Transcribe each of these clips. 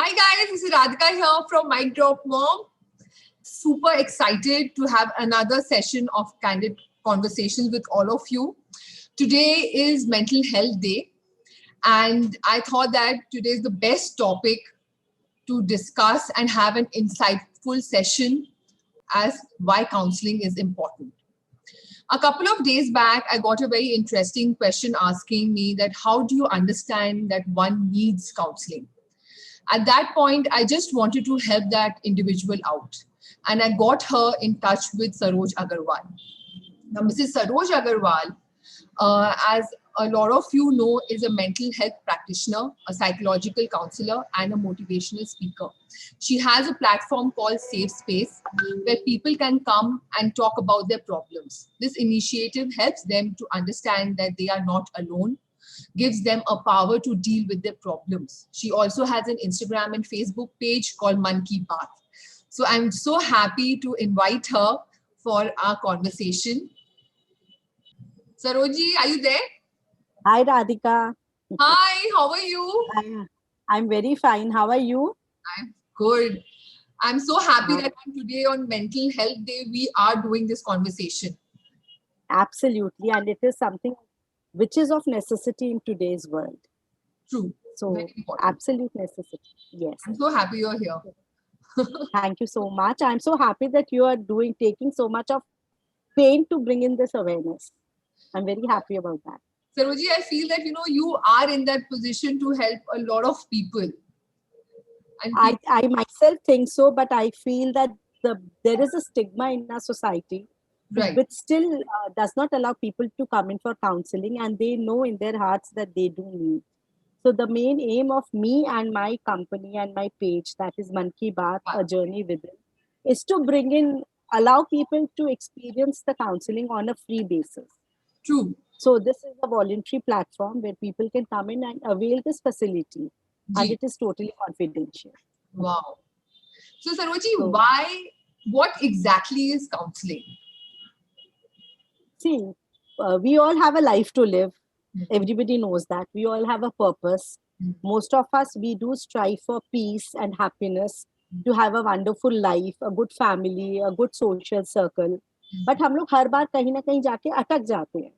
Hi guys, this is Radhika here from Mic Drop Mom. Super excited to have another session of candid conversations with all of you. Today is Mental Health Day, and I thought that today is the best topic to discuss and have an insightful session as why counseling is important. A couple of days back, I got a very interesting question asking me that how do you understand that one needs counseling? At that point, I just wanted to help that individual out. And I got her in touch with Saroj Agarwal. Now, Mrs. Saroj Agarwal, as a lot of you know, is a mental health practitioner, a psychological counselor, and a motivational speaker. She has a platform called Safe Space, where people can come and talk about their problems. This initiative helps them to understand that they are not alone, gives them a power to deal with their problems. She also has an Instagram and Facebook page called Man Ki Baat. So I'm so happy to invite her for our conversation. Saroji, are you there? Hi, Radhika. Hi, how are you? I'm very fine. How are you? I'm good. I'm so happy that today on Mental Health Day, we are doing this conversation. Absolutely. And it is something which is of necessity in today's world. True. So, absolute necessity. Yes. I'm so happy you're here. Thank you so much. I'm so happy that you are taking so much of pain to bring in this awareness. I'm very happy about that. Saroji, I feel that, you are in that position to help a lot of people. And I myself think so, but I feel that there is a stigma in our society, right, which still does not allow people to come in for counseling, and they know in their hearts that they do need. So the main aim of me and my company and my page, that is Man Ki Baat, A Journey Within, is to allow people to experience the counseling on a free basis. True. So this is a voluntary platform where people can come in and avail this facility. And it is totally confidential. Wow. So Saroji, what exactly is counseling? See, we all have a life to live. Everybody knows that. We all have a purpose. Most of us, we do strive for peace and happiness, to have a wonderful life, a good family, a good social circle. But हम लोग हर बार कहीं ना कहीं जाके अटक जाते हैं.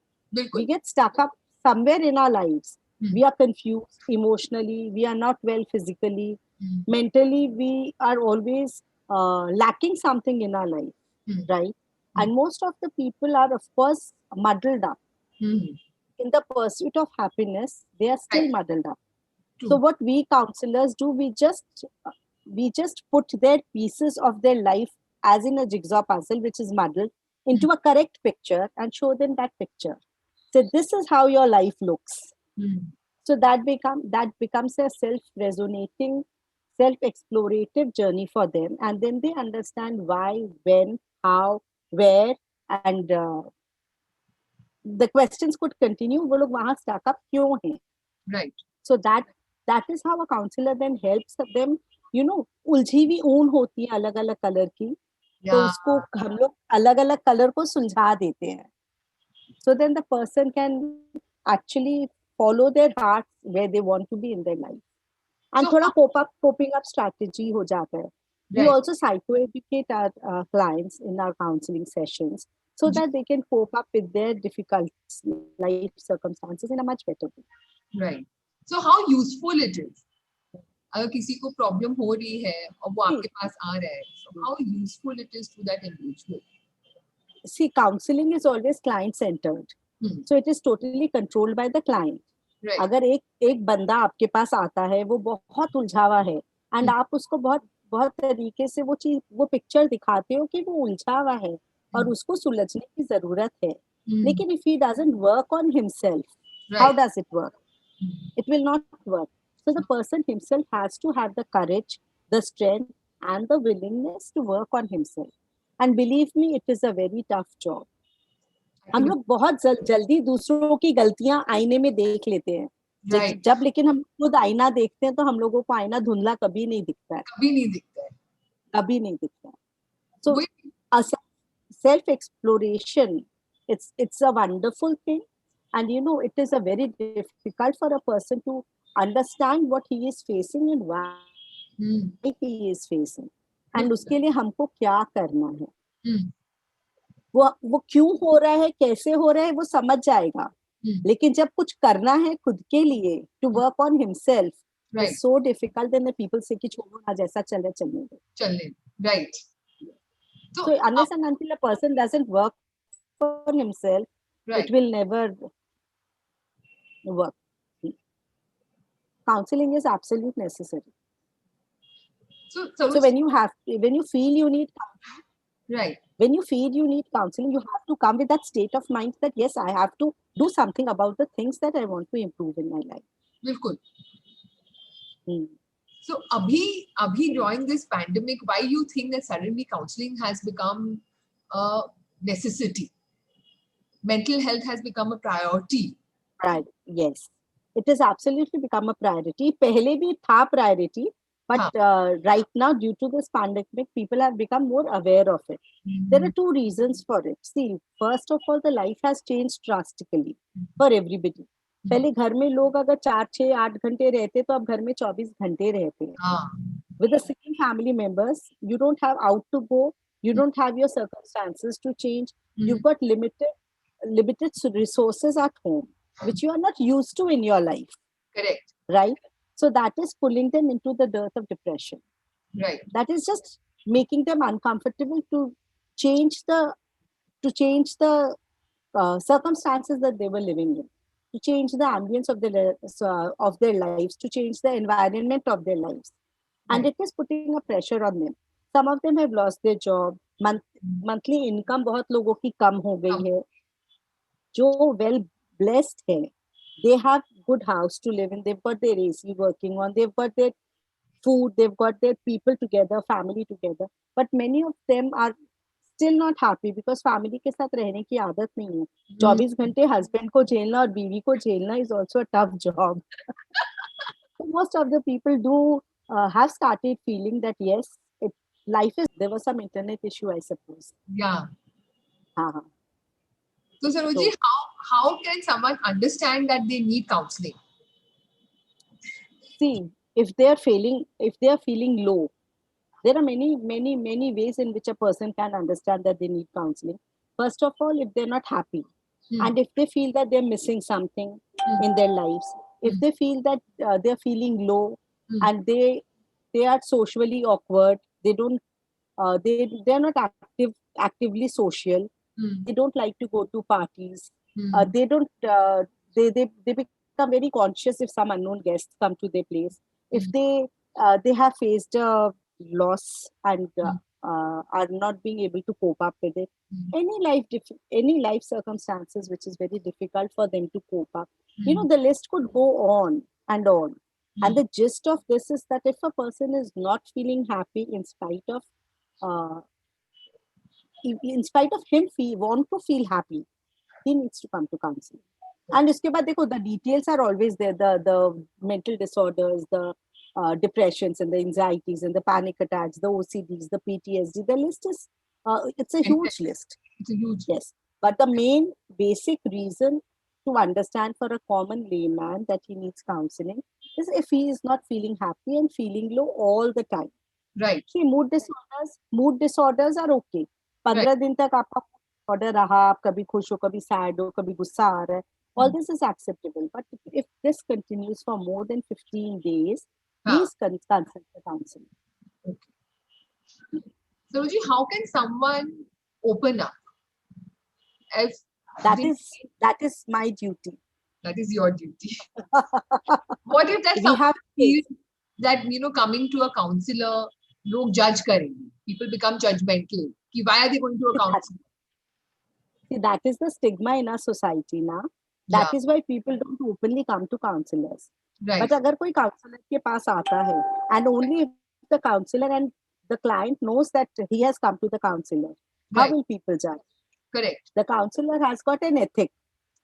We get stuck up somewhere in our lives. We are confused emotionally. We are not well physically. Mentally, we are always lacking something in our life, right? And most of the people are, of course, muddled up. In the pursuit of happiness, they are still muddled up. So what we counselors do, we just put their pieces of their life as in a jigsaw puzzle, which is muddled, into a correct picture and show them that picture. So this is how your life looks. So that becomes a self-resonating, self-explorative journey for them, and then they understand why, when, how, where, and the questions could continue. वो लोग वहाँ stuck up क्यों हैं? Right. So that is how a counselor then helps them. उलझी हुई ऊन होती है अलग अलग कलर की, तो उसको हम लोग अलग अलग कलर को सुलझा देते हैं. So then the person can actually follow their hearts where they want to be in their life. And थोड़ा coping up strategy हो जाता है. We also psychoeducate our clients in our counseling sessions so that they can cope up with their difficult life circumstances in a much better way. Right. So how useful it is? अगर किसी को problem हो रही है और वो आपके पास आ रहा है, so how useful it is to that individual? See, counseling is always client centered. So it is totally controlled by the client. Right. अगर एक बंदा आपके पास आता है, वो बहुत उलझा हुआ है, and आप उसको बहुत तरीके से वो पिक्चर दिखाते हो कि वो उलझा हुआ है और उसको सुलझने की जरूरत है. लेकिन if he doesn't work on himself, how does it work? It will not work. So the person himself has to have the courage, the strength, and the willingness to work on himself. And believe me, it is a very tough job. हम लोग बहुत जल्दी दूसरों की गलतियां आईने में देख लेते हैं. जब लेकिन हम खुद आईना देखते हैं तो हम लोगों को आईना धुंधला कभी नहीं दिखता है. कभी नहीं दिखता है. So a self exploration, it's a wonderful thing. And it is a very difficult for a person to understand what he is facing and why he is facing and उसके लिए हमको क्या करना है, वो क्यों हो रहा है, कैसे हो रहा है, वो समझ जाएगा. लेकिन जब कुछ करना है खुद के लिए, to work on himself, is so difficult. Then the people say कि छोड़ो ना, जैसा चले चलने दो. Right. So unless and until a person doesn't work for himself, it will never work. Counseling is absolutely necessary. So when you feel you need counseling, when you feel you need counseling, you have to come with that state of mind that yes, I have to do something about the things that I want to improve in my life. Bilkul. So abhi during this pandemic, why you think that suddenly counseling has become a necessity? Mental health has become a priority. Right. Yes, it has absolutely become a priority. Pehle bhi tha priority, but right now, due to this pandemic, people have become more aware of it. There are two reasons for it. See, first of all, the life has changed drastically for everybody. पहले घर में लोग अगर 4, 6, 8 घंटे रहते तो अब घर में 24 घंटे रहते हैं. With the same family members, you don't have out to go, you don't have your circumstances to change, you've got limited resources at home, which you are not used to in your life. Correct. Right? So that is pulling them into the dearth of depression. Right. That is just making them uncomfortable to change the circumstances that they were living in, to change the ambience of their lives, to change the environment of their lives. And it is putting a pressure on them. Some of them have lost their job. Monthly income बहुत लोगों की कम हो गई है. जो well blessed है, they have good house to live in, they've got their AC working on, they've got their food, they've got their people together, family together. But many of them are still not happy because family के साथ रहने की आदत नहीं है. 24 घंटे husband को झेलना और बीवी को झेलना is also a tough job. So most of the people do have started feeling that yes, life is. There was some internet issue, I suppose. Yeah. So Sarojji, how can someone understand that they need counseling? See, if they are feeling low, there are many ways in which a person can understand that they need counseling. First of all, if they're not happy, and if they feel that they're missing something in their lives, if they feel that they're feeling low, and they are socially awkward, they're not actively social, they don't like to go to parties, they don't they become very conscious if some unknown guests come to their place, if they have faced a loss and are not being able to cope up with it, any life circumstances which is very difficult for them to cope up, the list could go on and on. And the gist of this is that if a person is not feeling happy in spite of him want to feel happy, he needs to come to counseling. And uske baad dekho, the details are always there, the mental disorders, the depressions and the anxieties and the panic attacks, the OCDs, the PTSD, the list is it's a huge list. It's a huge. Yes, but the main basic reason to understand for a common layman that he needs counseling is if he is not feeling happy and feeling low all the time. Right. See, mood disorders are okay. 15 दिन तक आपका order रहा, आप कभी खुश हो, कभी sad हो, कभी गुस्सा आ रहा है, all this is acceptable. But if this continues for more than 15 days, please consult the counselor. Okay. Sarojji, how can someone open up? That is my duty. That is your duty. What if that someone feels that coming to a counselor, लोग judge करेंगे, people become judgmental, कि why are they going to a counselor? See, that is the stigma in our society now. That is why people don't openly come to counselors. Right. But अगर कोई counselor के पास आता है, and only if the counselor and the client knows that he has come to the counselor, how will people judge? Correct. The counselor has got an ethic.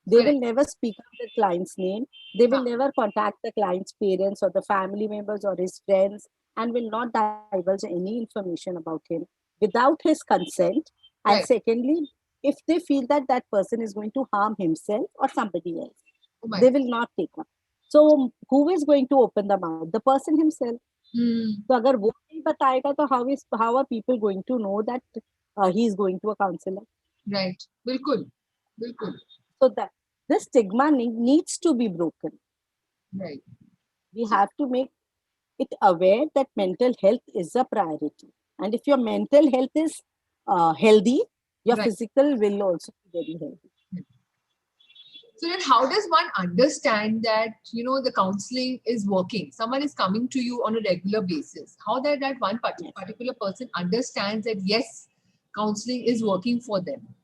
They will never speak of the client's name. They will never contact the client's parents or the family members or his friends, and will not divulge any information about him without his consent. And secondly, if they feel that that person is going to harm himself or somebody else, they will not take up. So who is going to open the mouth? The person himself. तो अगर वो नहीं बताएगा तो how are people going to know that he is going to a counselor? Right. बिल्कुल. बिल्कुल. So that this stigma needs to be broken. Right. We have to make it aware that mental health is a priority. And if your mental health is healthy, your Right. physical will also be very healthy. So then how does one understand that, the counseling is working? Someone is coming to you on a regular basis. How that one Yes. particular person understands that, yes, counseling is working for them?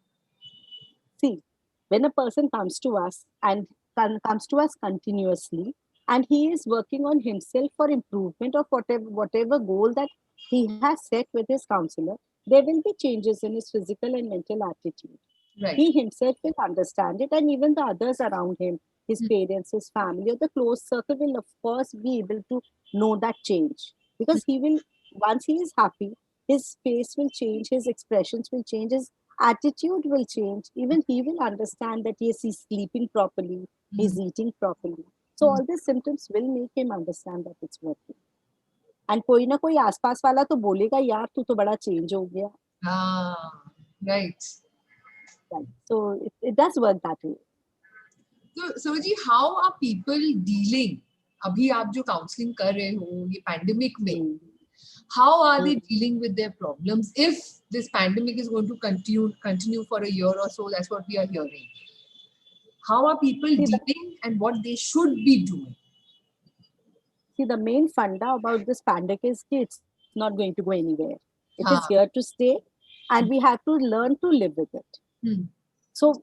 See, when a person comes to us and comes to us continuously, and he is working on himself for improvement of whatever goal that he has set with his counselor, there will be changes in his physical and mental attitude. Right. He himself will understand it, and even the others around him, his Mm. parents, his family, or the close circle will, of course, be able to know that change. Because he will, once he is happy, his face will change, his expressions will change, his attitude will change. Even he will understand that yes, he's sleeping properly, he's eating properly. So, all these symptoms will make him understand that it's working. And कोई ना कोई आसपास वाला तो बोलेगा यार तू तो बड़ा चेंज हो गया. Right. Right. So it does work that way. So Sarojji, how are people dealing? अभी आप जो काउंसलिंग कर रहे हो ये पैंडेमिक में, how are they dealing with their problems if this pandemic is going to continue for a year or so? That's what we are hearing. How are people dealing and what they should be doing? See, the main funda about this pandemic is it's not going to go anywhere. It is here to stay, and we have to learn to live with it. So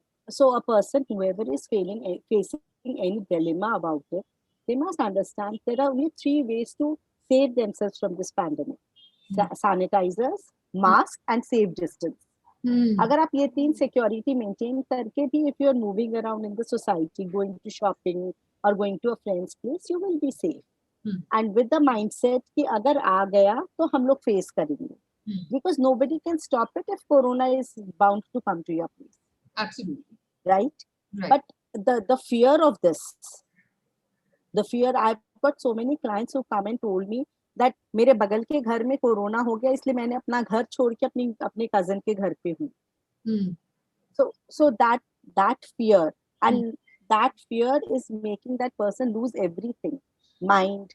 a person, whoever is facing any dilemma about it, they must understand there are only 3 ways to save themselves from this pandemic: sanitizers, mask, and safe distance. अगर आप ये 3 security maintain करके भी if you are moving around in the society, going to shopping or going to a friend's place, you will be safe. And with the mindset कि अगर आ गया तो हम लोग face करेंगे. Because nobody can stop it if corona is bound to come to your place. Absolutely. Right? But the fear of this, the fear, I've got so many clients who come and told me that मेरे बगल के घर में corona हो गया इसलिए मैंने अपना घर छोड़ के अपने cousin के घर पे हूँ. So that fear, and that fear is making that person lose everything: mind,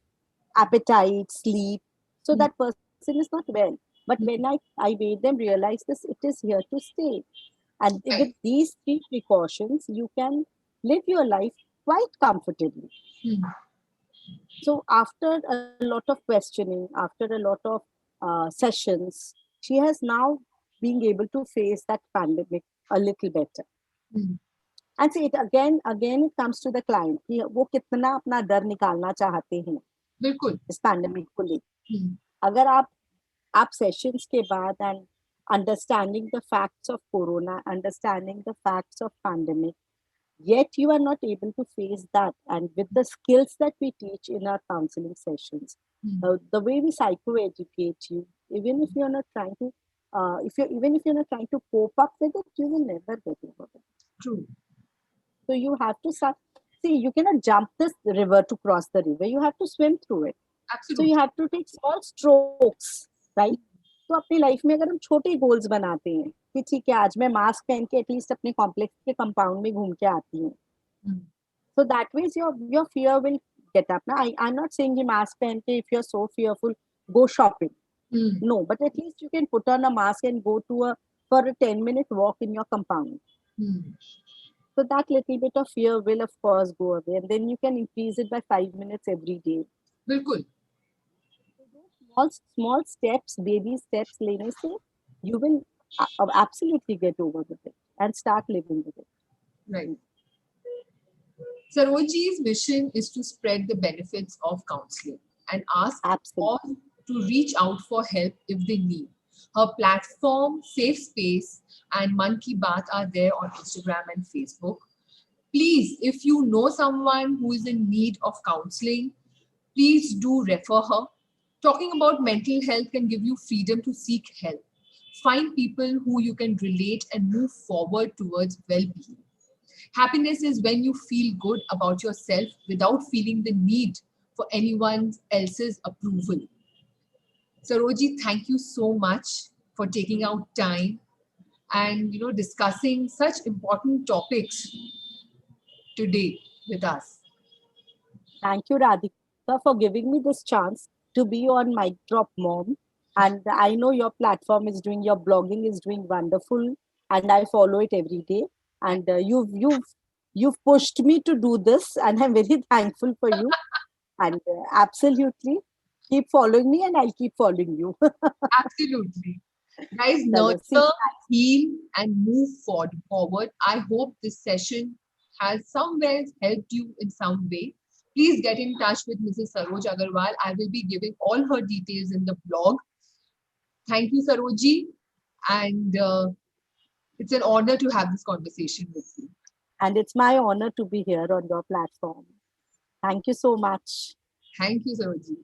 appetite, sleep. So that person is not well. But when I made them realize this, it is here to stay. And with these 3 precautions, you can live your life quite comfortably. So after a lot of questioning, after a lot of sessions, she has now been able to face that pandemic a little better. And see, it again it comes to the client कि वो कितना अपना डर निकालना चाहते हैं बिल्कुल इस पैंडेमिक को लेकर. अगर आप सेशंस के बाद and understanding the facts of corona, understanding the facts of pandemic, yet you are not able to face that, and with the skills that we teach in our counseling sessions, the way we psychoeducate you, even if you're not trying to even if you're not trying to cope up with it, you will never get over it. True. So you have to see, you cannot jump this river to cross the river, you have to swim through it. Absolutely. So you have to take small strokes, right? तो अपनी life में अगर हम छोटे goals बनाते हैं कि ठीक है आज मैं मास्क पहन के एटलीस्ट अपने कॉम्प्लेक्स के कंपाउंड में घूम के आती हूँ, so that way your fear will get up. Now I'm not saying कि मास्क पहन के if you're so fearful go shopping, no, but at least you can put on a mask and go for a 10-minute walk in your compound. So that little bit of fear will of course go away, and then you can increase it by 5 minutes every day. बिल्कुल. Small steps, baby steps लेने से you will absolutely get over with it and start living with it. Right. Sarojji's mission is to spread the benefits of counseling and ask all to reach out for help if they need. Her platform, Safe Space, and Man Ki Baat are there on Instagram and Facebook. Please, if you know someone who is in need of counseling, please do refer her. Talking about mental health can give you freedom to seek help. Find people who you can relate and move forward towards well-being. Happiness is when you feel good about yourself without feeling the need for anyone else's approval. Saroji, thank you so much for taking out time and discussing such important topics today with us. Thank you, Radhika, for giving me this chance to be on Mic Drop Mom. And I know your platform is doing, your blogging is doing wonderful, and I follow it every day. And you've pushed me to do this, and I'm very thankful for you. And absolutely, keep following me, and I'll keep following you. Absolutely. Guys, Chalo, see. nurture, heal, and move forward. I hope this session has somewhere helped you in some way. Please get in touch with Mrs. Saroj Agarwal. I will be giving all her details in the blog. Thank you, Saroji. And it's an honor to have this conversation with you. And it's my honor to be here on your platform. Thank you so much. Thank you, Saroji.